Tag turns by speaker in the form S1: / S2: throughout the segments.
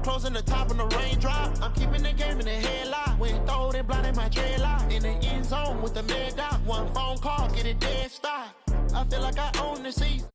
S1: closing the top on the raindrop. I'm keeping the game in the headlock. When throwed and blinded my dreadlock. In the end zone with the mad dot. One phone call, get it dead stop. I feel like I own the season.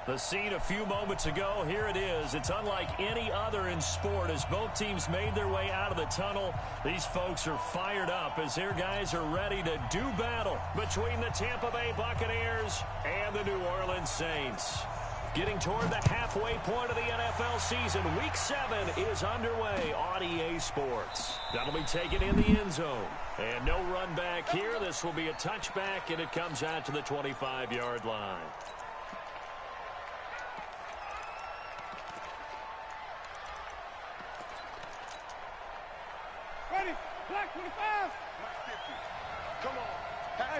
S2: The scene a few moments ago, here it is. It's unlike any other in sport as both teams made their way out of the tunnel. These folks are fired up as their guys are ready to do battle between the Tampa Bay Buccaneers and the New Orleans Saints. Getting toward the halfway point of the NFL season, Week 7 is underway on EA Sports. That'll be taken in the end zone. And no run back here. This will be a touchback, and it comes out to the 25-yard line.
S3: Black 25. Black 50. Come on. Hey.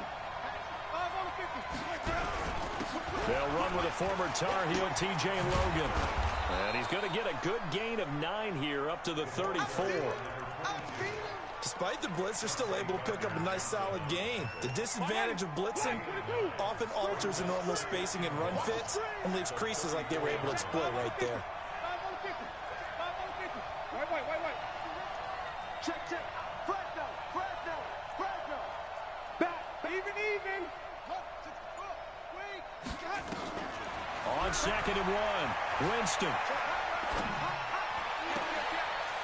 S3: 5 on the 50.
S2: They'll run with a former Tar Heel, TJ Logan. And he's going to get a good gain of 9 here up to the 34.
S4: Despite the blitz, they're still able to pick up a nice solid gain. The disadvantage of blitzing often alters the normal spacing and run fits and leaves creases like they were able to exploit right there.
S3: 5 on the 50. 5 on the 50. Wait. Check. Fresno. Back. Even.
S2: On 2nd and 1, Winston.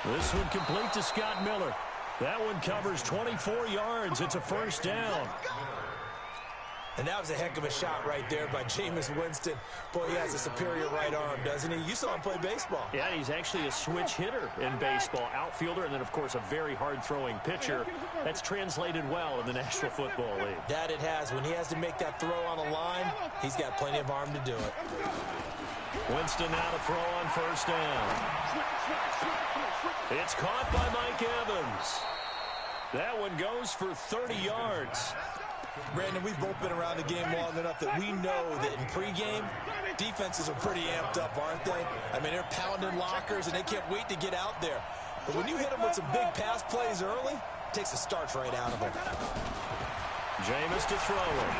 S2: This one complete to Scott Miller. That one covers 24 yards. It's a first down.
S4: And that was a heck of a shot right there by Jameis Winston. Boy, he has a superior right arm, doesn't he? You saw him play baseball.
S2: Yeah, he's actually a switch hitter in baseball. Outfielder and then, of course, a very hard-throwing pitcher. That's translated well in the National Football League.
S4: That it has. When he has to make that throw on a line, he's got plenty of arm to do it.
S2: Winston now to throw on first down. It's caught by Mike Evans. That one goes for 30 yards.
S4: Brandon, we've both been around the game long enough that we know that in pregame, defenses are pretty amped up, aren't they? I mean, they're pounding lockers, and they can't wait to get out there. But when you hit them with some big pass plays early, it takes the starch right out of them.
S2: Jameis to throw it.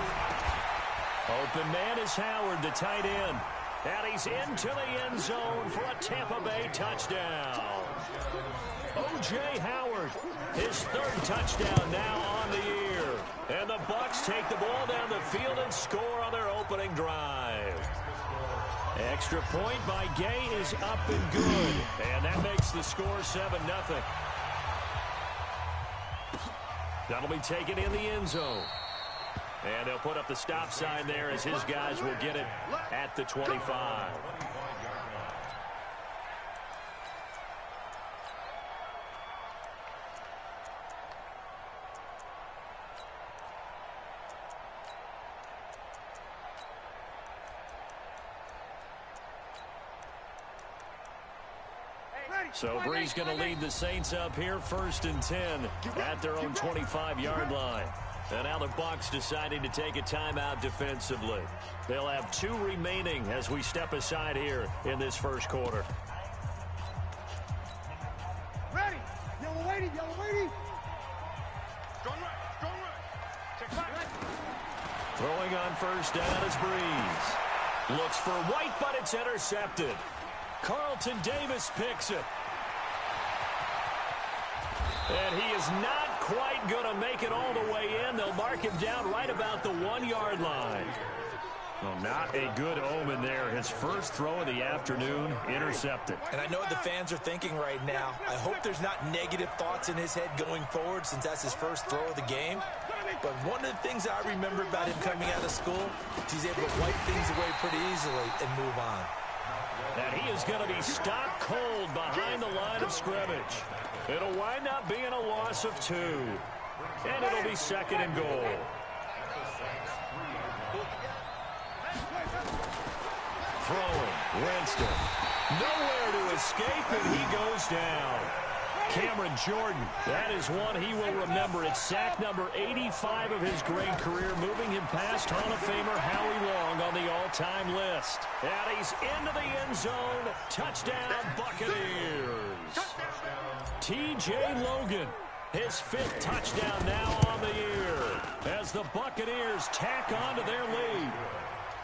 S2: Open man is Howard, the tight end. And he's into the end zone for a Tampa Bay touchdown. O.J. Howard, his 3rd touchdown now on the year. And the Bucs take the ball down the field and score on their opening drive. Extra point by Gay is up and good. And that makes the score 7-0. That'll be taken in the end zone. And they'll put up the stop sign there as his guys will get it at the 25. So Bree's going to lead the Saints up here 1st and 10 at their own 25-yard line. And now the Bucs deciding to take a timeout defensively. They'll have 2 remaining as we step aside here in this first quarter.
S3: Ready. Yellow lady. Strong right. Check right.
S2: Throwing on first down is Breeze. Looks for White, but it's intercepted. Carlton Davis picks it. And he is not quite going to make it all the way in. They'll mark him down right about the 1-yard line. Well, not a good omen there. His first throw of the afternoon intercepted.
S4: And I know what the fans are thinking right now. I hope there's not negative thoughts in his head going forward since that's his first throw of the game. But one of the things I remember about him coming out of school is he's able to wipe things away pretty easily and move on.
S2: And he is going to be stopped cold behind the line of scrimmage. It'll wind up being a loss of 2. And it'll be 2nd and goal. Throwing, Winston. Nowhere to escape, and he goes down. Cameron Jordan, that is one he will remember. It's sack number 85 of his great career, moving him past Hall of Famer Howie Long on the all-time list. And he's into the end zone. Touchdown, Buccaneers. T.J. Logan, his 5th touchdown now on the year, as the Buccaneers tack on to their lead.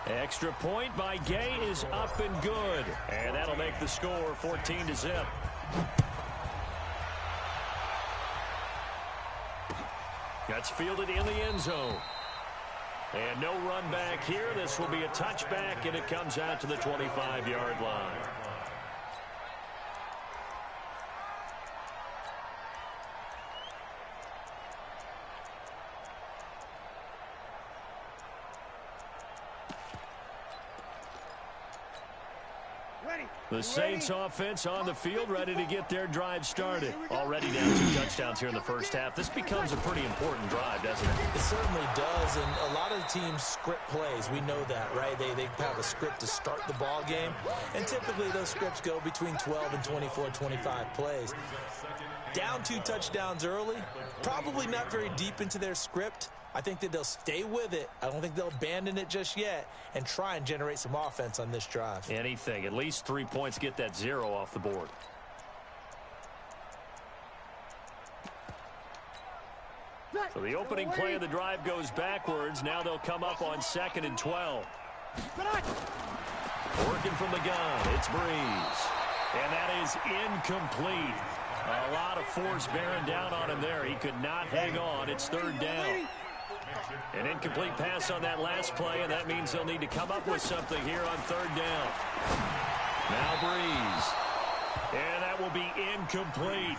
S2: Extra point by Gay is up and good. And that'll make the score 14-0. That's fielded in the end zone. And no run back here. This will be a touchback, and it comes out to the 25-yard line. The Saints offense on the field, ready to get their drive started. Already down 2 touchdowns here in the first half. This becomes a pretty important drive, doesn't it?
S4: It certainly does, and a lot of teams script plays. We know that, right? They have a script to start the ball game, and typically those scripts go between 12 and 24, 25 plays. Down 2 touchdowns early, probably not very deep into their script. I think that they'll stay with it. I don't think they'll abandon it just yet and try and generate some offense on this drive.
S2: Anything. At least 3 points, get that 0 off the board. So the opening play of the drive goes backwards. Now they'll come up on 2nd and 12. Working from the gun, it's Breeze. And that is incomplete. A lot of force bearing down on him there. He could not hang on. It's 3rd down. An incomplete pass on that last play, and that means they'll need to come up with something here on 3rd down. Now Breeze. And that will be incomplete.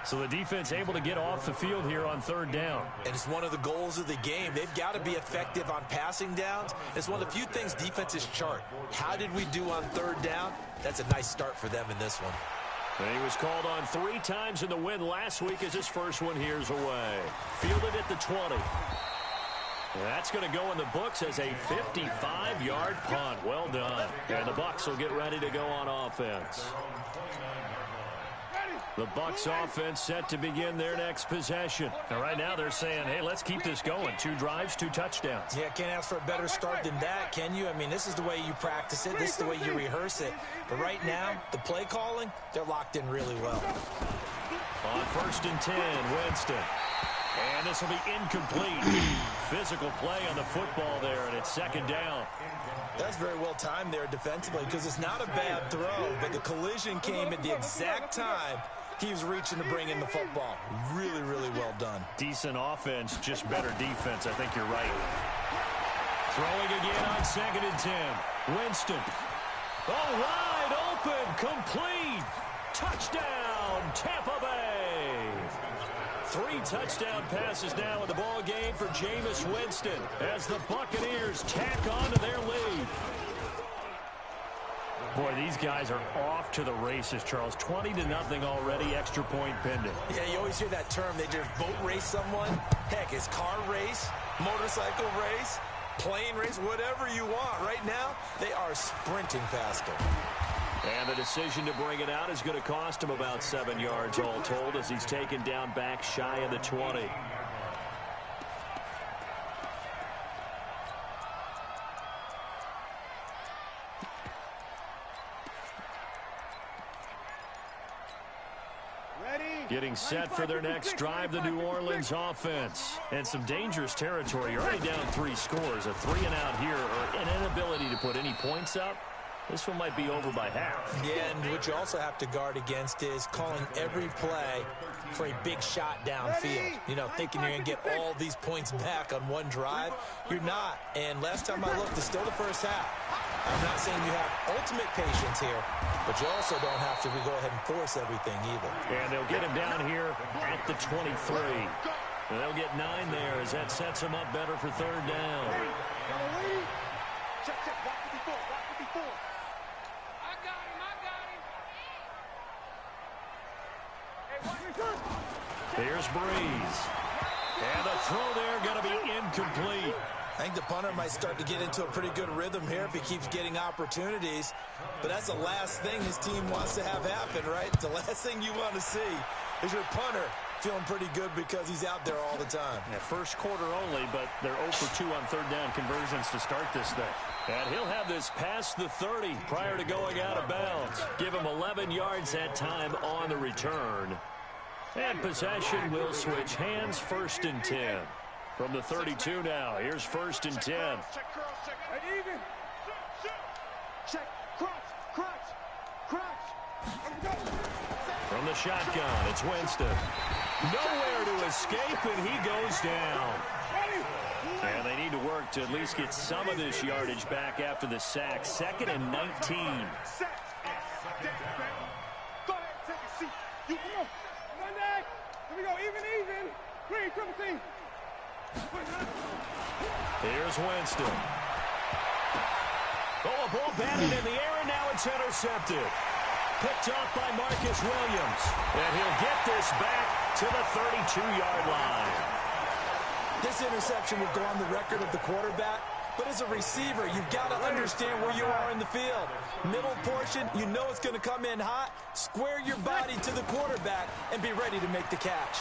S2: So the defense able to get off the field here on 3rd down.
S4: And it's one of the goals of the game. They've got to be effective on passing downs. It's one of the few things defenses chart. How did we do on 3rd down? That's a nice start for them in this one.
S2: And he was called on 3 times in the win last week as his first one here's away. Fielded at the 20. That's going to go in the books as a 55-yard punt. Well done. And the Bucs will get ready to go on offense. The Bucs offense set to begin their next possession. And right now they're saying, hey, let's keep this going. 2 drives, 2 touchdowns.
S4: Yeah, can't ask for a better start than that, can you? I mean, this is the way you practice it. This is the way you rehearse it. But right now, the play calling, they're locked in really well.
S2: On 1st and 10, Winston. And this will be incomplete. Physical play on the football there, and it's 2nd down.
S4: That's very well timed there defensively because it's not a bad throw, but the collision came at the exact time he was reaching to bring in the football. Really, really well done.
S2: Decent offense, just better defense. I think you're right. Throwing again on 2nd and 10. Winston. Oh, wide open, complete. Touchdown, Tampa Bay. 3 touchdown passes now in the ball game for Jameis Winston as the Buccaneers tack on to their lead. Boy, these guys are off to the races, Charles. 20-0 already, extra point pending.
S4: Yeah, you always hear that term. They just boat race someone. Heck, it's car race, motorcycle race, plane race, whatever you want. Right now, they are sprinting faster.
S2: And the decision to bring it out is going to cost him about 7 yards all told as he's taken down back shy of the 20. Getting set for their next drive, the New Orleans offense. And some dangerous territory. You're already down 3 scores. A 3-and-out here or an inability to put any points up. This one might be over by half.
S4: Yeah, and what you also have to guard against is calling every play for a big shot downfield. You know, thinking you're going to get all these points back on one drive. You're not. And last time I looked, it's still the first half. I'm not saying you have ultimate patience here, but you also don't have to go ahead and force everything either.
S2: And they'll get him down here at the 23. And they'll get 9 there as that sets them up better for 3rd down.
S3: Check, block 54, block 54. I got him.
S2: Here's Breeze. And the throw there going to be incomplete.
S4: I think the punter might start to get into a pretty good rhythm here if he keeps getting opportunities. But that's the last thing his team wants to have happen, right? The last thing you want to see is your punter feeling pretty good because he's out there all the time.
S2: Yeah, first quarter only, but they're 0 for 2 on third down conversions to start this thing. And he'll have this past the 30 prior to going out of bounds. Give him 11 yards that time on the return. And possession will switch hands, 1st and 10. From the 32 now, here's 1st and 10.
S3: Check, even. Check, crunch.
S2: From the shotgun, it's Winston. Nowhere to escape, and he goes down. And they need to work to at least get some of this yardage back after the sack. 2nd and 19.
S3: Go ahead, take a seat. You come on. Monday. Here we go, even. Green, triple team.
S2: Here's Winston. Oh, a ball batted in the air, and now it's intercepted. Picked off by Marcus Williams. And he'll get this back to the 32-yard line.
S4: This interception will go on the record of the quarterback, but as a receiver, you've got to understand where you are in the field. Middle portion, you know it's going to come in hot. Square your body to the quarterback and be ready to make the catch.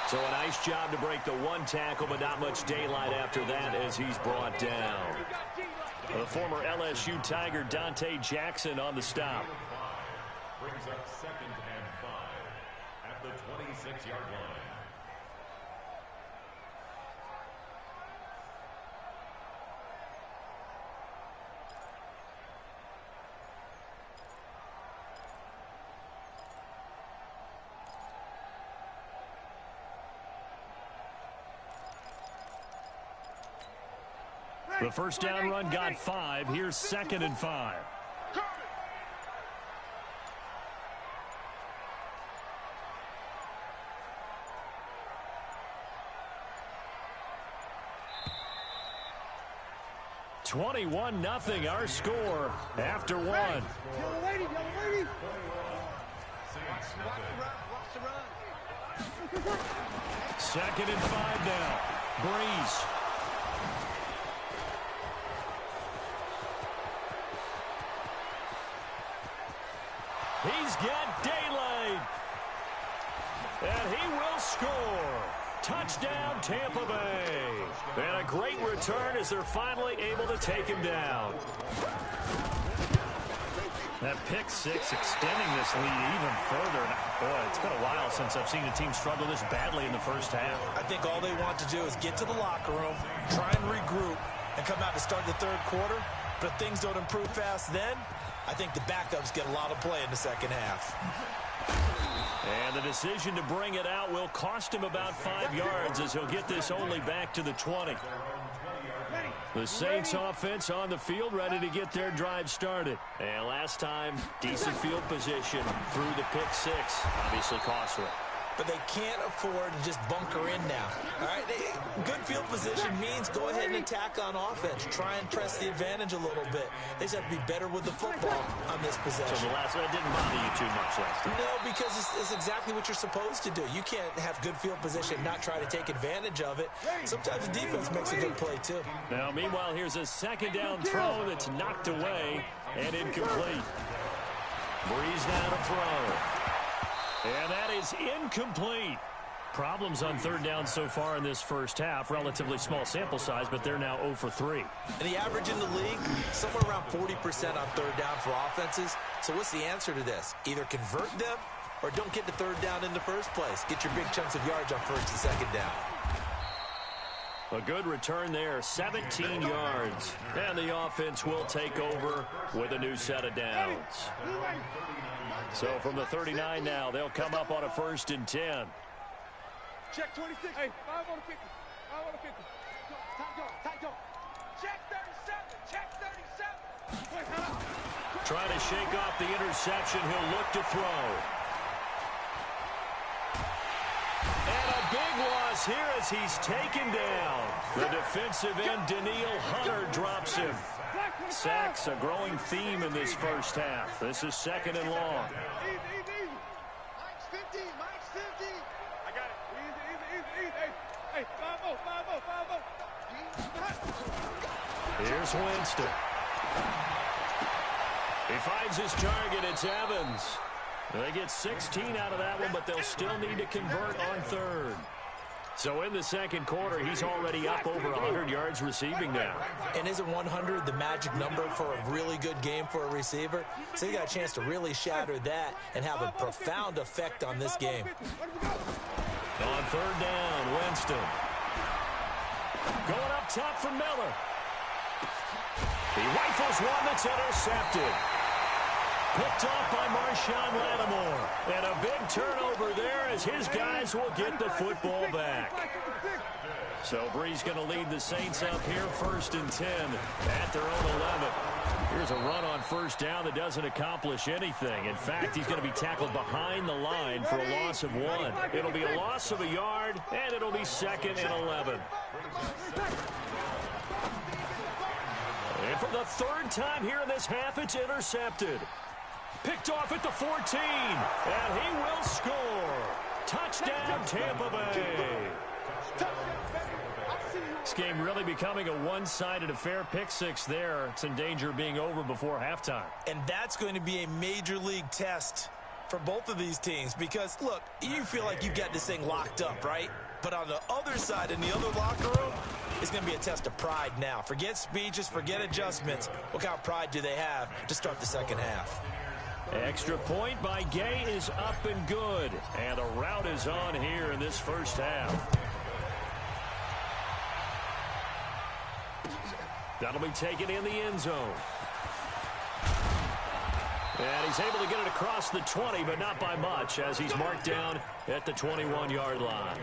S2: So a nice job to break the one tackle, but not much daylight after that as he's brought down. The former LSU Tiger Dante Jackson on the stop.
S5: Brings up 2nd and 5 at the 26-yard line.
S2: The first down run got 5. Here's 2nd and 5. "21-0 our score after 1.
S3: Yellow lady.
S2: 2nd and 5 now. Breeze. He's got daylight. And he will score. Touchdown, Tampa Bay. And a great return as they're finally able to take him down. That pick six extending this lead even further. Boy, it's been a while since I've seen a team struggle this badly in the first half.
S4: I think all they want to do is get to the locker room, try and regroup, and come out to start the third quarter. But if things don't improve fast then, I think the backups get a lot of play in the second half.
S2: And the decision to bring it out will cost him about 5 yards as he'll get this only back to the 20. The Saints offense on the field ready to get their drive started. And last time, decent field position through the pick six. Obviously costly.
S4: But they can't afford to just bunker in now. All right, good field position means go ahead and attack on offense. Try and press the advantage a little bit. They just have to be better with the football on this possession.
S2: So the last one didn't bother you too much last time?
S4: No, because it's exactly what you're supposed to do. You can't have good field position, not try to take advantage of it. Sometimes the defense makes a good play, too.
S2: Now, meanwhile, here's a second down throw that's knocked away and incomplete. Breeze now to throw. And that is incomplete. Problems on third down so far in this first half. Relatively small sample size, but they're now 0 for 3.
S4: And the average in the league, somewhere around 40% on third down for offenses. So what's the answer to this? Either convert them or don't get to third down in the first place. Get your big chunks of yards on first and second down.
S2: A good return there, 17 yards. And the offense will take over with a new set of downs. So from the 39 now, they'll come up on a 1st and 10.
S3: Check 26. Hey, 5 on the 50. 5 on the 50. Tight go. Check 37. Check 37.
S2: Trying to shake off the interception. He'll look to throw. And a big loss here as he's taken down. The defensive end, Daniil Hunter, drops him. Sacks, a growing theme in this first half. This is 2nd and long.
S3: 50, Mike's 50. I got it. Easy. Hey, 5-0.
S2: Here's Winston. He finds his target. It's Evans. They get 16 out of that one, but they'll still need to convert on third. So in the second quarter, he's already up over 100 yards receiving now.
S4: And isn't 100 the magic number for a really good game for a receiver? So he got a chance to really shatter that and have a profound effect on this game.
S2: On third down, Winston. Going up top for Miller. He rifles one that's intercepted. Picked off by Marshawn Lattimore. And a big turnover there as his guys will get the football back. So Bree's going to lead the Saints up here 1st and 10 at their own 11. Here's a run on first down that doesn't accomplish anything. In fact, he's going to be tackled behind the line for a loss of 1. It'll be a loss of a yard, and it'll be 2nd and 11. And for the third time here in this half, it's intercepted. Picked off at the 14, and he will score. Touchdown, Tampa Bay. This game really becoming a one-sided affair. Pick 6 there. It's in danger of being over before halftime.
S4: And that's going to be a major league test for both of these teams because, look, you feel like you've got this thing locked up, right? But on the other side, in the other locker room, it's going to be a test of pride now. Forget speeches, forget adjustments. What kind of pride do they have to start the second half?
S2: Extra point by Gay is up and good. And a rout is on here in this first half. That'll be taken in the end zone. And he's able to get it across the 20, but not by much, as he's marked down at the 21-yard line.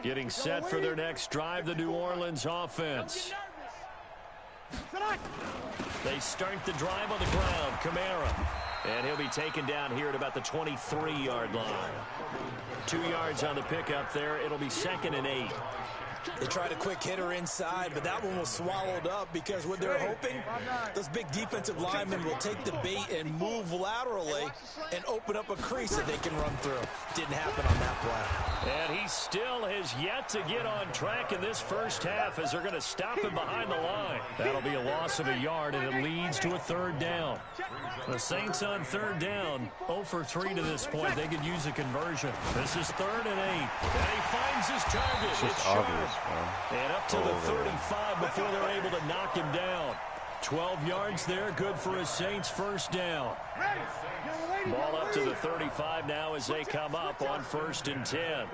S2: Getting set for their next drive, the New Orleans offense. They start the drive on the ground. Kamara. And he'll be taken down here at about the 23-yard line. 2 yards on the pickup there. It'll be 2nd and 8.
S4: They tried a quick hitter inside, but that one was swallowed up because what they're hoping, those big defensive linemen will take the bait and move laterally and open up a crease that they can run through. Didn't happen on that play.
S2: And he still has yet to get on track in this first half as they're going to stop him behind the line. That'll be a loss of a yard, and it leads to a third down. The Saints on third down, 0 for 3 to this point. They could use a conversion. This is 3rd and 8. And he finds his target. It's obvious. And up to the 35 before they're able to knock him down. 12 yards there, good for a Saints first down. Ball up to the 35 now as they come up on 1st and 10.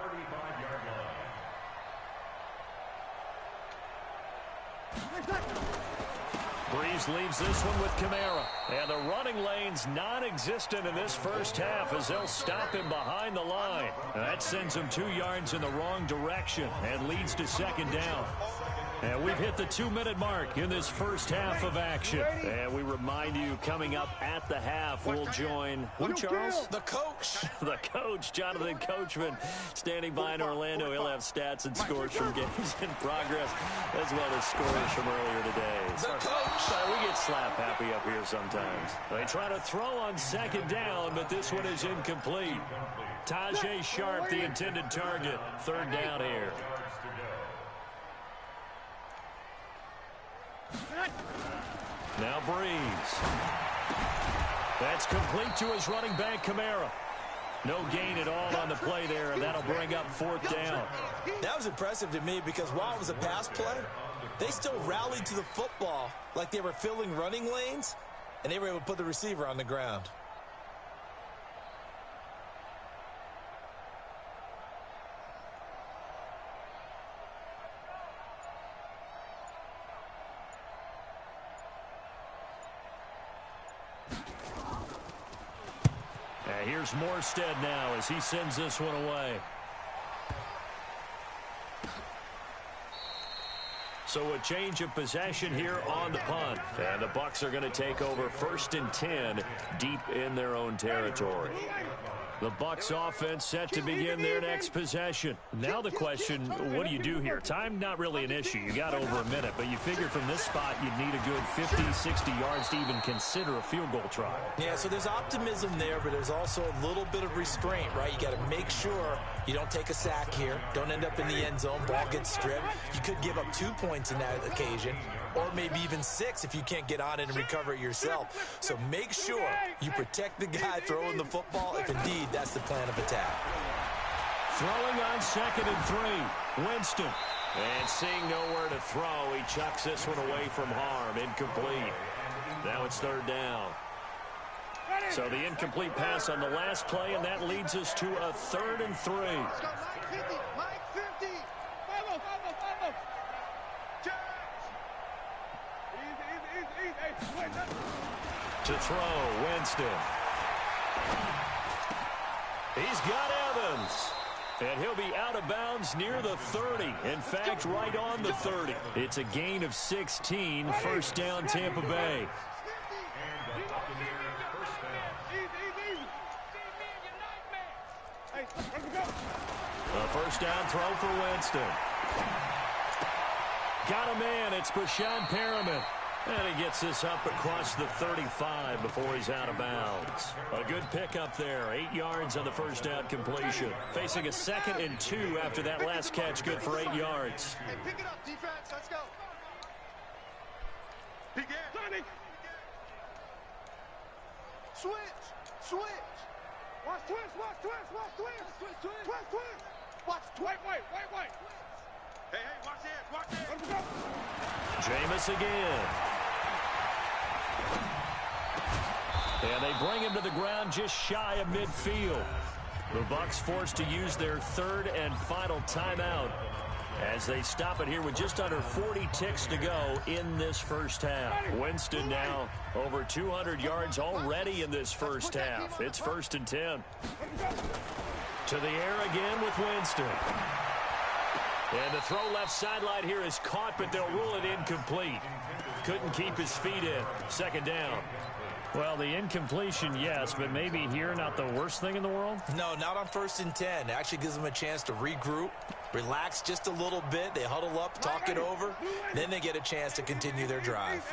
S2: Breeze leaves this one with Kamara. And the running lane's non-existent in this first half as they'll stop him behind the line. And that sends him 2 yards in the wrong direction and leads to 2nd down. And we've hit the 2-minute mark in this first half of action. And we remind you, coming up at the half, we'll join, who, Charles?
S4: The coach.
S2: The coach, Jonathan Coachman, standing by in Orlando. He'll have stats and scores from games in progress, as well as scores from earlier today.
S4: The coach.
S2: We get slap happy up here sometimes. They try to throw on 2nd down, but this one is incomplete. Tajay Sharp, the intended target. 3rd down here. Now Breeze. That's complete to his running back, Kamara. No gain at all on the play there, and that'll bring up 4th down.
S4: That was impressive to me because while it was a pass play, they still rallied to the football like they were filling running lanes, and they were able to put the receiver on the ground.
S2: Here's Morstead now as he sends this one away. So a change of possession here on the punt. And the Bucs are going to take over 1st and 10 deep in their own territory. The Bucs offense set to begin their next possession. Now the question, what do you do here? Time not really an issue. You got over a minute, but you figure from this spot you'd need a good 50, 60 yards to even consider a field goal try.
S4: Yeah, so there's optimism there, but there's also a little bit of restraint, right? You got to make sure you don't take a sack here. Don't end up in the end zone. Ball gets stripped. You could give up 2 points in that occasion, or maybe even 6 if you can't get on it and recover it yourself. So make sure you protect the guy throwing the football if indeed that's the plan of attack.
S2: Throwing on 2nd and 3. Winston. And seeing nowhere to throw, he chucks this one away from harm. Incomplete. Now it's 3rd down. So the incomplete pass on the last play, and that leads us to a 3rd and 3. To throw, Winston. He's got Evans. And he'll be out of bounds near the 30. In fact, right on the 30. It's a gain of 16. 1st down, Tampa Bay. A 1st down throw for Winston. Got a man. It's Brashad Perriman. And he gets this up across the 35 before he's out of bounds. A good pickup there. 8 yards on the 1st down completion. Facing a 2nd and 2 after that last catch. Good for 8 yards.
S3: Hey, pick it up, defense. Let's go. Begin. Switch. Switch. Watch twist. Watch twist. Watch twist. Twist. Watch twist. Wait. Hey, watch this. Watch this. Let's go.
S2: Jameis again. And they bring him to the ground just shy of midfield. The Bucs forced to use their 3rd and final timeout as they stop it here with just under 40 ticks to go in this first half. Winston now over 200 yards already in this first half. It's 1st and 10. To the air again with Winston. And the throw left sideline here is caught, but they'll rule it incomplete. Couldn't keep his feet in. 2nd down. Well, the incompletion, yes, but maybe here not the worst thing in the world?
S4: No, not on 1st and 10. It actually gives them a chance to regroup, relax just a little bit. They huddle up, talk it over. Then they get a chance to continue their drive.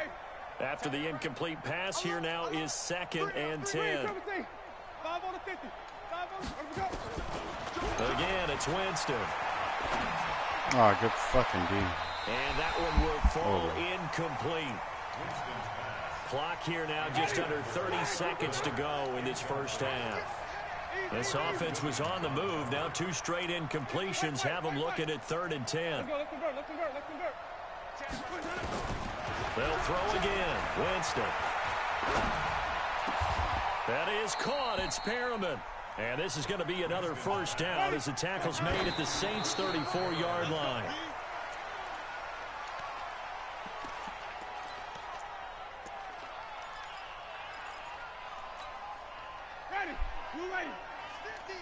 S2: After the incomplete pass, here now is 2nd and 10.
S3: 5 on the 50. 5 on the...
S2: Again, it's Winston.
S6: Oh, good fucking D.
S2: And that one will fall incomplete. Clock here now just under 30 seconds to go in this first half. This offense was on the move. Now 2 straight incompletions have them looking at 3rd and 10.
S3: Let's convert.
S2: They'll throw again. Winston. That is caught. It's Perriman. And this is going to be another 1st down as the tackle's made at the Saints' 34-yard line.
S3: Ready. You ready? 50.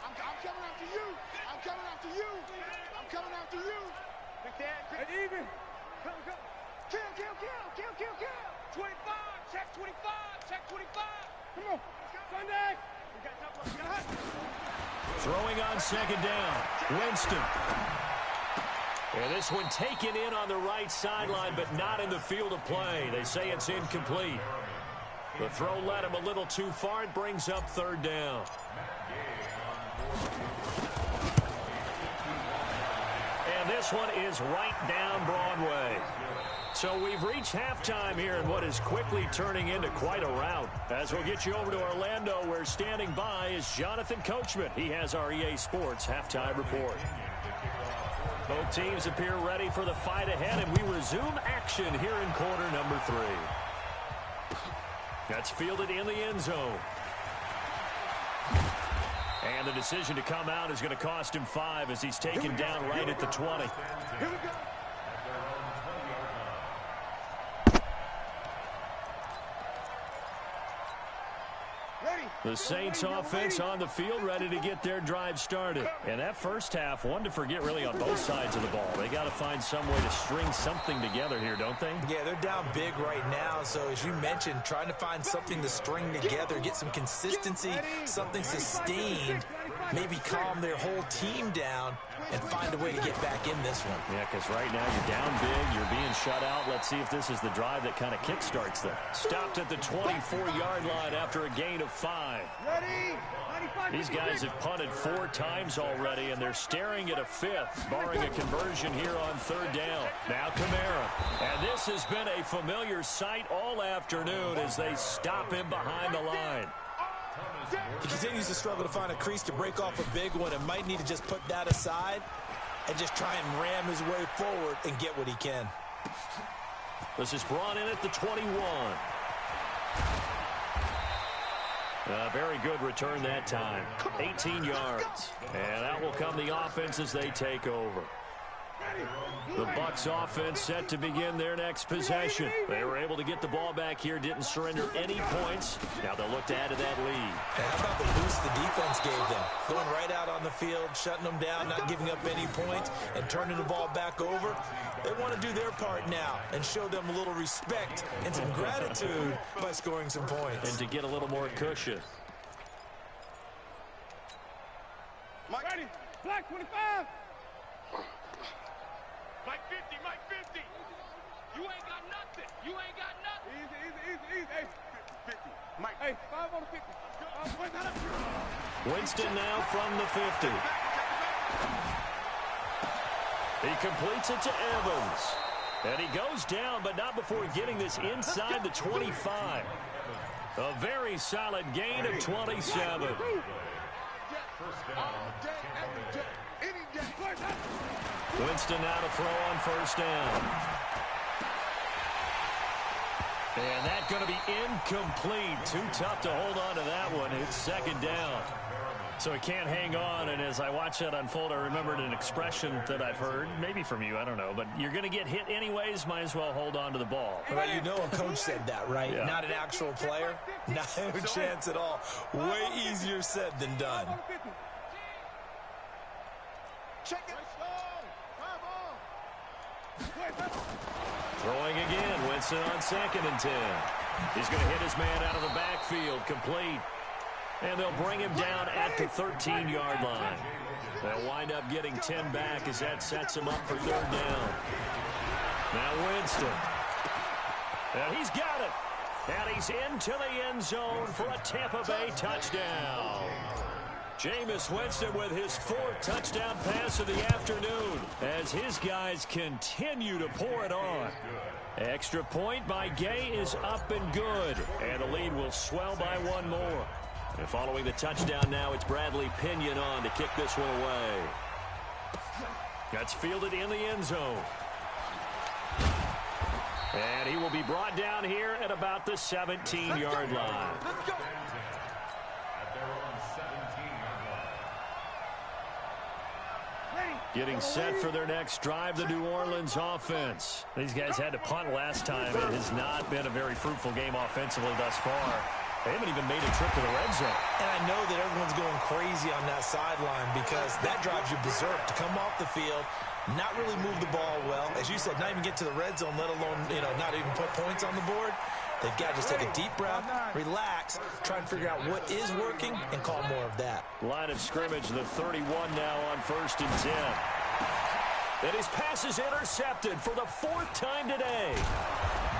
S3: I'm coming after you. I'm coming after you. Big Dad. And even. Come. Kill. 25. Check 25. Come on. Sunday.
S2: Throwing on 2nd down. Winston. And this one taken in on the right sideline, but not in the field of play. They say it's incomplete. The throw led him a little too far. It brings up 3rd down. And this one is right down Broadway. So we've reached halftime here in what is quickly turning into quite a rout. As we'll get you over to Orlando, where standing by is Jonathan Coachman. He has our EA Sports halftime report. Both teams appear ready for the fight ahead, and we resume action here in quarter number 3. That's fielded in the end zone. And the decision to come out is going to cost him 5 as he's taken down right at the 20.
S3: Here we go. Ready.
S2: The Saints offense on the field, ready to get their drive started. And that first half, one to forget really on both sides of the ball. They got to find some way to string something together here, don't they?
S4: Yeah, they're down big right now. So as you mentioned, trying to find something to string together, get some consistency, something sustained, maybe calm their whole team down and find a way to get back in this one.
S2: Yeah, because right now you're down big, you're being shut out. Let's see if this is the drive that kind of kickstarts them. Stopped at the 24-yard line after a gain of 5. These guys have punted 4 times already, and they're staring at a 5th, barring a conversion here on 3rd down. Now Kamara. And this has been a familiar sight all afternoon as they stop him behind the line.
S4: He continues to struggle to find a crease to break off a big one and might need to just put that aside and just try and ram his way forward and get what he can.
S2: This is brought in at the 21. A very good return that time. 18 yards. And that will come the offense as they take over. The Bucs offense set to begin their next possession. They were able to get the ball back here, didn't surrender any points. Now they'll look to add to that lead.
S4: And how about the boost the defense gave them? Going right out on the field, shutting them down, not giving up any points, and turning the ball back over. They want to do their part now and show them a little respect and some gratitude by scoring some points.
S2: And to get a little more cushion.
S3: Mike, ready. Black 25. Mike 50, Mike 50. You ain't got nothing. You ain't got nothing. Easy. Hey, 50. Mike. Hey, 5 on the 50.
S2: Winston now from the 50. He completes it to Evans. And he goes down, but not before getting this inside the 25. A very solid gain of 27. Winston now to throw on 1st down. And that's going to be incomplete. Too tough to hold on to that one. It's 2nd down. So he can't hang on, and as I watch that unfold, I remembered an expression that I've heard, maybe from you, I don't know, but you're going to get hit anyways, might as well hold on to the ball.
S4: Well, you know a coach said that, right? Yeah. Not an actual player. Not a chance at all. Way easier said than done.
S2: Throwing again, Winston on 2nd and 10. He's going to hit his man out of the backfield, complete. And they'll bring him down at the 13-yard line. They'll wind up getting 10 back as that sets him up for 3rd down. Now Winston. And he's got it. And he's into the end zone for a Tampa Bay touchdown. Jameis Winston with his 4th touchdown pass of the afternoon as his guys continue to pour it on. Extra point by Gay is up and good. And the lead will swell by 1 more. And following the touchdown now, it's Bradley Pinion on to kick this one away. That's fielded in the end zone. And he will be brought down here at about the 17-yard line. Getting set for their next drive, the New Orleans offense. These guys had to punt last time. It has not been a very fruitful game offensively thus far. They haven't even made a trip to the red zone. And I know that everyone's going crazy on that sideline because that drives you berserk to come off the field, not really move the ball well. As you said, not even get to the red zone, let alone, not even put points on the board. They've got to just take a deep breath, relax, try and figure out what is working, and call more of that. Line of scrimmage, the 31 now on 1st and 10. And his pass is intercepted for the 4th time today.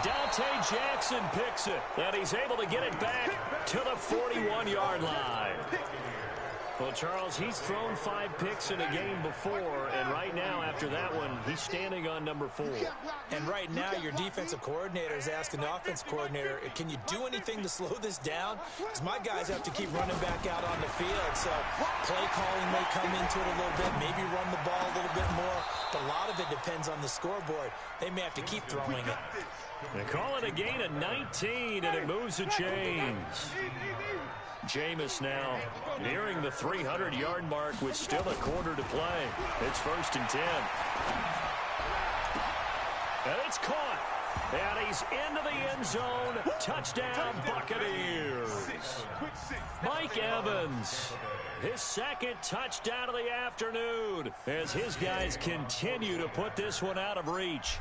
S2: Dante Jackson picks it, and he's able to get it back to the 41-yard line. Well, Charles, he's thrown 5 picks in a game before, and right now, after that one, he's standing on number 4. And right now, your defensive coordinator is asking the offensive coordinator, can you do anything to slow this down? Because my guys have to keep running back out on the field, so play calling may come into it a little bit, maybe run the ball a little bit more, but a lot of it depends on the scoreboard. They may have to keep throwing it. They call it a gain of 19, and it moves the chains. Jameis now nearing the 300-yard mark with still a quarter to play. It's 1st and 10. And it's caught. And he's into the end zone. Touchdown, Buccaneers. Mike Evans, his second touchdown of the afternoon as his guys continue to put this one out of reach.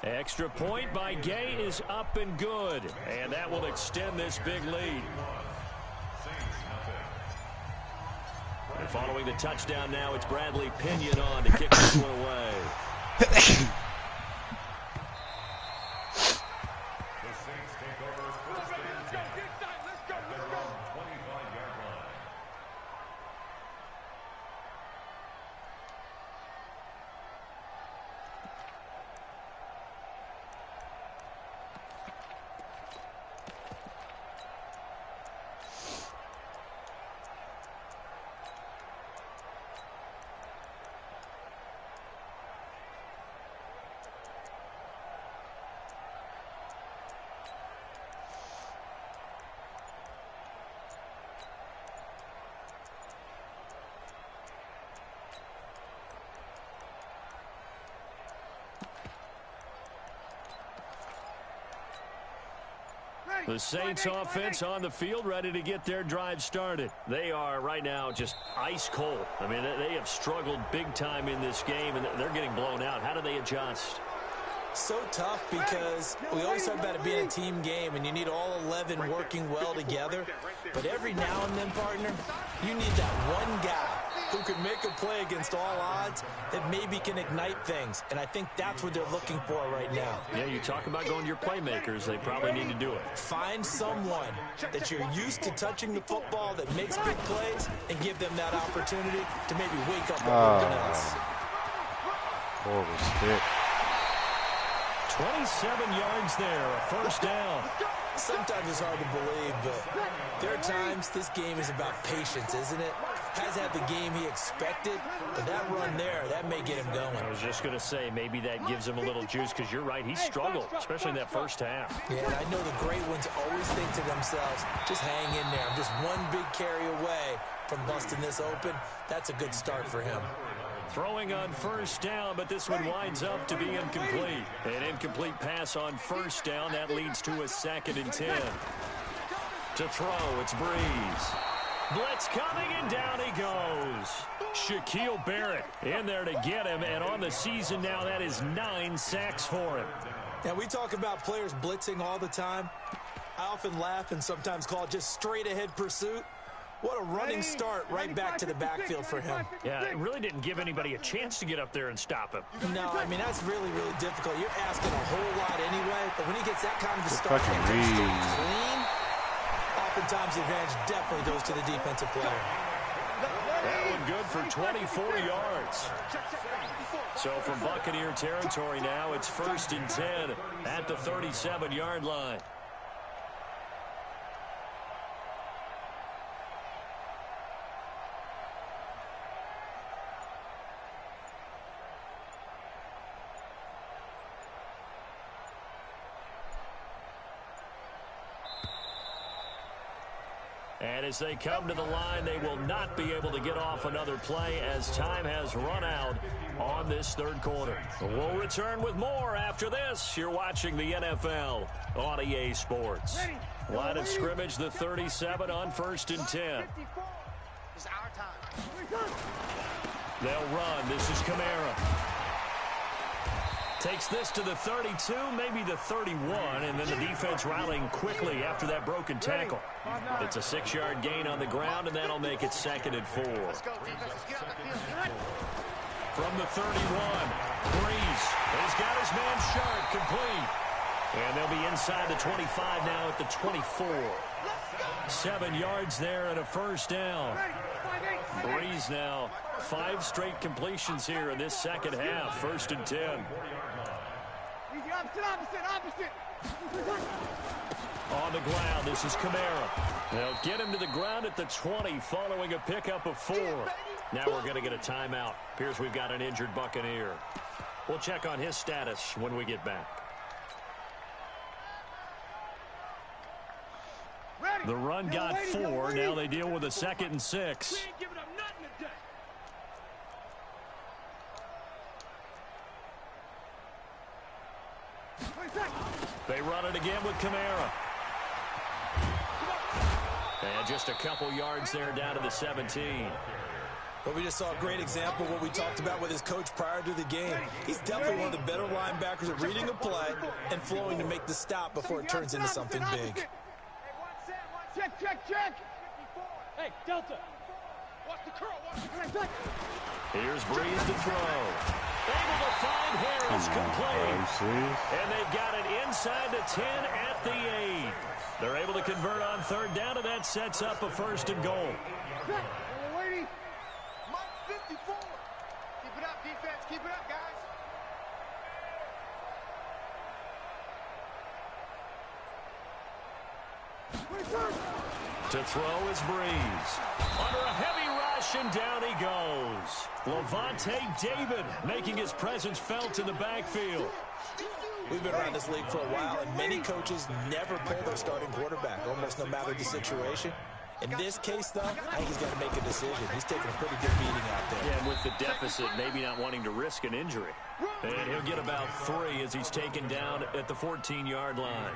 S2: Extra point by Gay is up and good, and that will extend this big lead. And following the touchdown now, it's Bradley Pinion on to kick this one away. The Saints offense on the field, ready to get their drive started. They are right now just ice cold. I mean, they have struggled big time in this game, and they're getting blown out. How do they adjust?
S4: So tough because we always talk about it being a team game, and you need all 11 working well together. But every now and then, partner, you need that one guy who can make a play against all odds that maybe can ignite things. And I think that's what they're looking for right now.
S2: Yeah, you talk about going to your playmakers. They probably need to do it.
S4: Find someone that you're used to touching the football that makes big plays and give them that opportunity to maybe wake up everyone else.
S6: Horrible stick.
S2: 27 yards there, a first down.
S4: Sometimes it's hard to believe, but there are times this game is about patience, isn't it? Has had the game he expected, but that run there, that may get him going.
S2: I was just going to say, maybe that gives him a little juice, because you're right, he struggled, especially in that first half.
S4: Yeah, and I know the great ones always think to themselves, just hang in there. I'm just one big carry away from busting this open. That's a good start for him.
S2: Throwing on first down, but this one winds up to be incomplete. An incomplete pass on first down. That leads to a 2nd and 10. To throw, it's Breeze. Blitz coming, and down he goes. Shaquille Barrett in there to get him, and on the season now, that is 9 sacks for him.
S4: Now, we talk about players blitzing all the time. I often laugh and sometimes call it just straight-ahead pursuit. What a running start right back to the backfield for him.
S2: Yeah, it really didn't give anybody a chance to get up there and stop him.
S4: No, I mean, that's really, really difficult. You're asking a whole lot anyway, but when he gets that kind of a start and clean, oftentimes the advantage definitely goes to the defensive player.
S2: That one good for 24 yards. So from Buccaneer territory now, it's 1st and 10 at the 37-yard line. And as they come to the line, they will not be able to get off another play as time has run out on this 3rd quarter. We'll return with more after this. You're watching the NFL on EA Sports. Line of scrimmage, the 37 on 1st and 10.
S3: It's our time.
S2: They'll run. This is Kamara. Takes this to the 32, maybe the 31, and then the defense rallying quickly after that broken tackle. It's a 6-yard gain on the ground, and that'll make it 2nd and 4. From the 31, Breeze has got his man Sharp complete. And they'll be inside the 25 now at the 24. 7 yards there and a first down. Breeze now 5 straight completions here in this 2nd half. 1st and 10.
S3: Opposite.
S2: On the ground, this is Kamara. They'll get him to the ground at the 20 following a pickup of 4. Now we're going to get a timeout. Appears we've got an injured Buccaneer. We'll check on his status when we get back. The run got 4. Now they deal with a 2nd and 6. They run it again with Kamara. And just a couple yards there down to the 17.
S4: But we just saw a great example of what we talked about with his coach prior to the game. He's definitely one of the better linebackers at reading a play and flowing to make the stop before it turns into something big.
S3: Check. Hey, Delta. Watch the curl.
S2: Here's Breeze to throw. Able to find Harris, complete. And they've got it inside the 10 at the 8. They're able to convert on third down, and that sets up a 1st and goal.
S3: Waiting. Mike 54. Keep it up, defense. Keep it up, guys.
S2: To throw is Breeze. Under a heavy rush, and down he goes. Levante David making his presence felt in the backfield.
S4: We've been around this league for a while, and many coaches never pull their starting quarterback, almost no matter the situation. In this case, though, I think he's got to make a decision. He's taking a pretty good beating out there.
S2: Yeah, and with the deficit, maybe not wanting to risk an injury. And he'll get about 3 as he's taken down at the 14-yard line.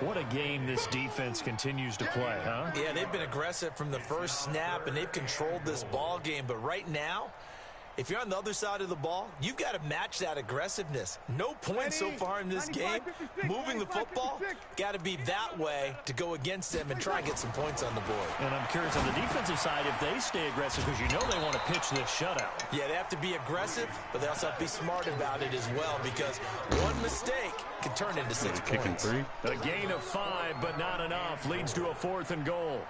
S2: What a game this defense continues to play, huh?
S4: Yeah, they've been aggressive from the first snap, and they've controlled this ball game. But right now, if you're on the other side of the ball, you've got to match that aggressiveness. No points so far in this game. Moving the football, got to be that way to go against them and try and get some points on the board.
S2: And I'm curious on the defensive side if they stay aggressive, because you know they want to pitch this shutout.
S4: Yeah, they have to be aggressive, but they also have to be smart about it as well, because one mistake can turn into 6 points.
S2: A gain of 5, but not enough. Leads to a 4th and goal.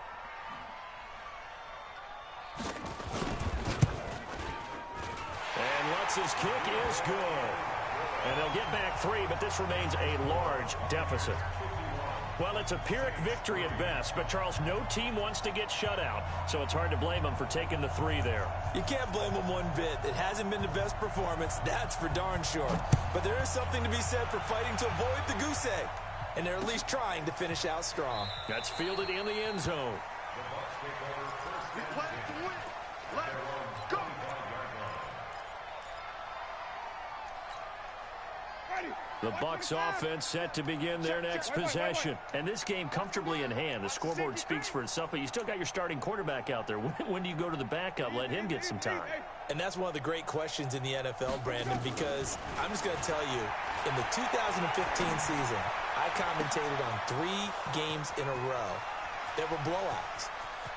S2: And Lutz's kick is good. And they'll get back 3, but this remains a large deficit. Well, it's a Pyrrhic victory at best, but, Charles, no team wants to get shut out, so it's hard to blame them for taking the 3 there.
S4: You can't blame them one bit. It hasn't been the best performance, that's for darn sure. But there is something to be said for fighting to avoid the goose egg, and they're at least trying to finish out strong.
S2: That's fielded in the end zone.
S3: We play to win. Let's go.
S2: The Bucs offense set to begin their next possession. And this game comfortably in hand. The scoreboard speaks for itself, but you still got your starting quarterback out there. When do you go to the backup? Let him get some time.
S4: And that's one of the great questions in the NFL, Brandon, because I'm just going to tell you, in the 2015 season, I commentated on 3 games in a row. There were blowouts.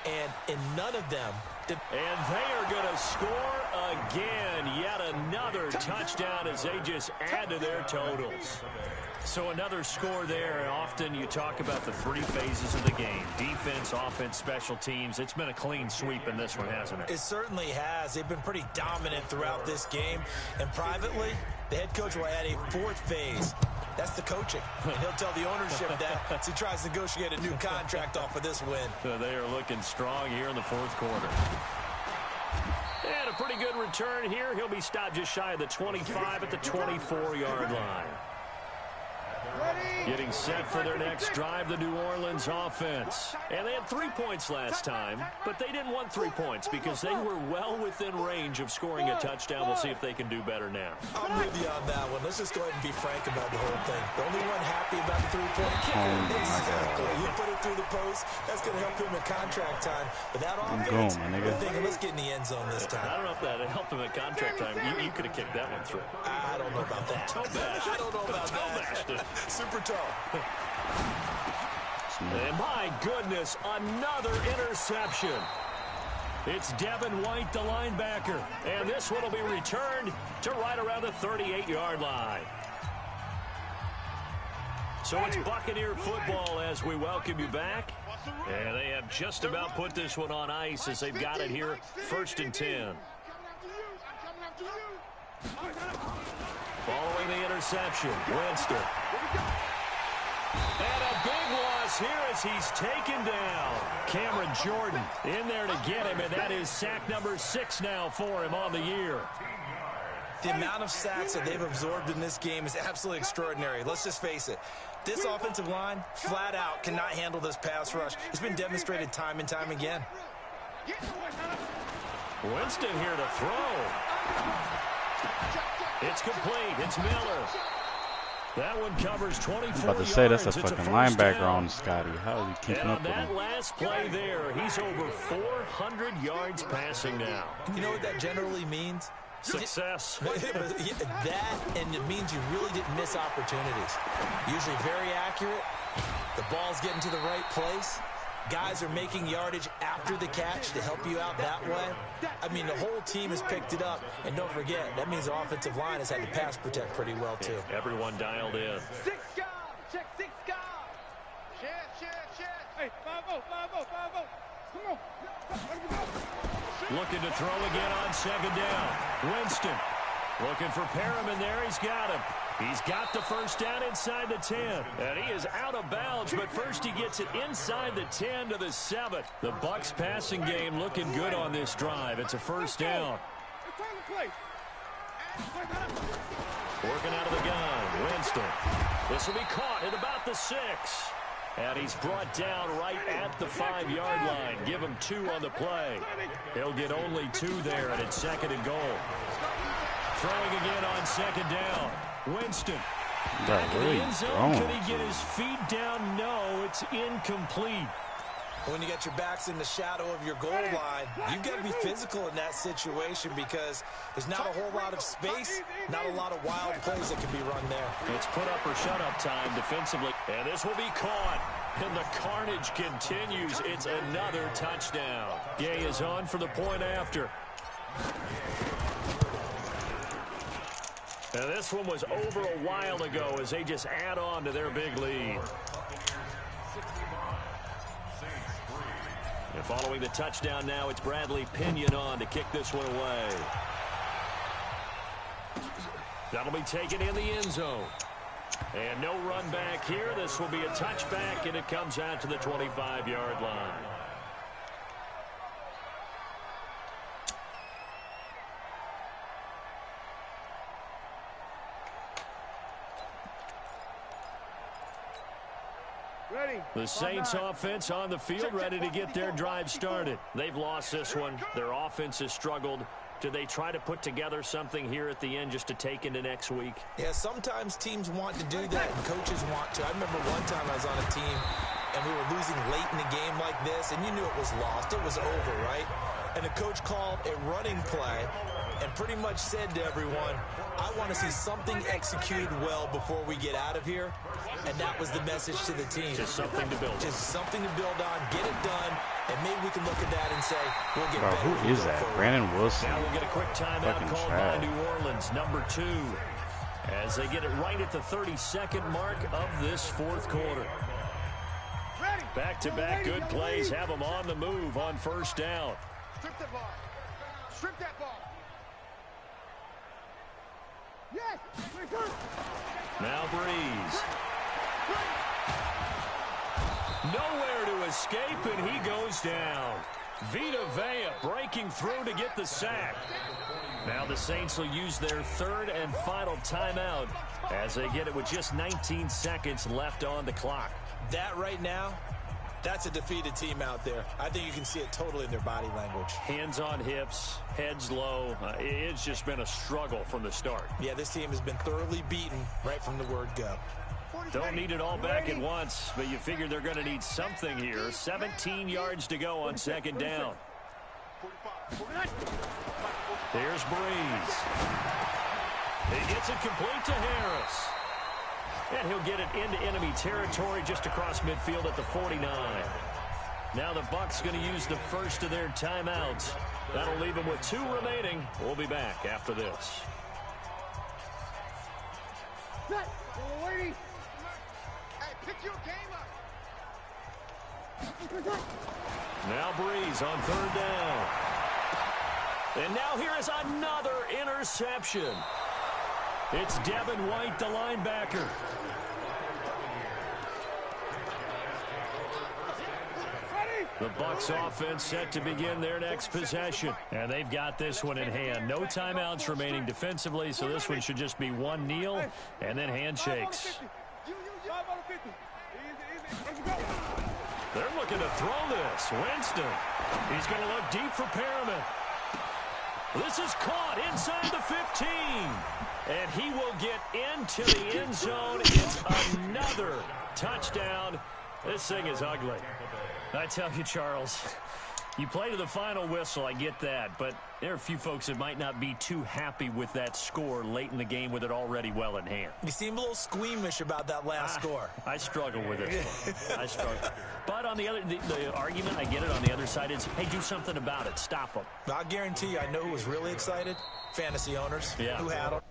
S4: And in none of them did...
S2: And they are going to score again. Yet another touchdown as they just add to their totals. So another score there. Often you talk about the 3 phases of the game. Defense, offense, special teams. It's been a clean sweep in this one, hasn't it?
S4: It certainly has. They've been pretty dominant throughout this game. And privately, the head coach will add a 4th phase. That's the coaching. And he'll tell the ownership that as he tries to negotiate a new contract off of this win.
S2: So they are looking strong here in the 4th quarter. And a pretty good return here. He'll be stopped just shy of the 25 at the 24-yard line. Getting set for their next drive, the New Orleans offense. And they had 3 points last time, but they didn't want 3 points because they were well within range of scoring a touchdown. We'll see if they can do better now.
S4: I'm with you on that one. Let's just go ahead and be frank about the whole thing. The only one happy about the 3-point kick. Exactly. You put it through the post. That's going to help him at contract time. But that offense, we're thinking, let's get in the end zone this time.
S2: I don't know if that helped him at contract time. You could have kicked that one through.
S4: I don't know about that. I don't know about that. Super toe.
S2: And my goodness, another interception. It's Devin White, the linebacker. And this one will be returned to right around the 38-yard line. So it's Buccaneer football as we welcome you back. And they have just about put this one on ice as they've got it here, 1st and 10. Following the interception, Winston. And a big loss here as he's taken down. Cameron Jordan in there to get him, and that is sack number 6 now for him on the year.
S4: The amount of sacks that they've absorbed in this game is absolutely extraordinary. Let's just face it. This offensive line, flat out, cannot handle this pass rush. It's been demonstrated time and time again.
S2: Winston here to throw. It's complete. It's Miller. That one covers 24
S6: I'm about to say that's a
S2: yards.
S6: fucking
S2: It's
S6: linebacker
S2: down.
S6: on Scotty. How is he keeping
S2: And
S6: up
S2: on
S6: with
S2: that
S6: him?
S2: last play there, he's over 400 yards passing now.
S4: You know what that generally means?
S2: Success.
S4: That, and it means you really didn't miss opportunities. Usually very accurate. The ball's getting to the right place. Guys are making yardage after the catch to help you out that way. I mean, the whole team has picked it up. And don't forget, that means the offensive line has had to pass protect pretty well, too.
S2: Everyone dialed in.
S3: 6 guard. Check 6 guard. Share. Hey, 5-0. Come on.
S2: Looking to throw again on second down. Winston looking for Perriman there. He's got him. He's got the first down inside the 10. And he is out of bounds, but first he gets it inside the 10 to the 7. The Bucs passing game looking good on this drive. It's a first down. Working out of the gun. Winston. This will be caught at about the 6. And he's brought down right at the 5-yard line. Give him 2 on the play. He'll get only 2 there, and it's 2nd and goal. Throwing again on second down. Winston. Back in the end zone. Could he get his feet down? No, it's incomplete.
S4: When you got your backs in the shadow of your goal line, you've got to be physical in that situation because there's not a whole lot of space, not a lot of wild plays that can be run there.
S2: It's put up or shut up time defensively. And this will be caught. And the carnage continues. It's another touchdown. Gay is on for the point after. And this one was over a while ago as they just add on to their big lead. And following the touchdown now, it's Bradley Pinion on to kick this one away. That'll be taken in the end zone. And no run back here. This will be a touchback, and it comes out to the 25-yard line. The Saints offense on the field, ready to get their drive started. They've lost this one. Their offense has struggled. Do they try to put together something here at the end just to take into next week?
S4: Yeah, sometimes teams want to do that and coaches want to. I remember one time I was on a team and we were losing late in a game like this, and you knew it was lost. It was over, right? And the coach called a running play and pretty much said to everyone, I want to see something executed well before we get out of here. And that was the message to the team.
S2: Just something to build.
S4: Just something to build on, get it done, and maybe we can look at that and say, we'll get better.
S6: Who is that? Brandon Wilson.
S2: Now we'll get a quick timeout called by New Orleans, number 2, as they get it right at the 32nd mark of this 4th quarter. Back-to-back good plays have them on the move on first down.
S3: Strip that ball. Strip that ball. Yes.
S2: Now Breeze. Nowhere to escape, and he goes down. Vita Vea breaking through to get the sack. Now the Saints will use their 3rd and final timeout as they get it with just 19 seconds left on the clock.
S4: That right now, that's a defeated team out there. I think you can see it totally in their body language.
S2: Hands on hips, heads low. It's just been a struggle from the start.
S4: Yeah, this team has been thoroughly beaten right from the word go.
S2: Don't need it all back at once, but you figure they're going to need something here. 17 yards to go on second down. Here's Breeze. He gets it complete to Harris. And he'll get it into enemy territory just across midfield at the 49. Now the Bucs going to use the first of their timeouts. That'll leave them with 2 remaining. We'll be back after this.
S3: Hey, pick your game up.
S2: Now Breeze on 3rd down. And now here is another interception. It's Devin White, the linebacker. The Bucs offense set to begin their next possession. And they've got this one in hand. No timeouts remaining defensively, so this one should just be one kneel and then handshakes. They're looking to throw this. Winston. He's going to look deep for Perriman. This is caught inside the 15. And he will get into the end zone. It's another touchdown. This thing is ugly. I tell you, Charles, you play to the final whistle, I get that, but there are a few folks that might not be too happy with that score late in the game with it already well in hand.
S4: You seem a little squeamish about that last score.
S2: I struggle with it. I struggle. But on the other, the argument, I get it, on the other side is, hey, do something about it. Stop them.
S4: I guarantee you, I know who was really excited. Fantasy owners who had them.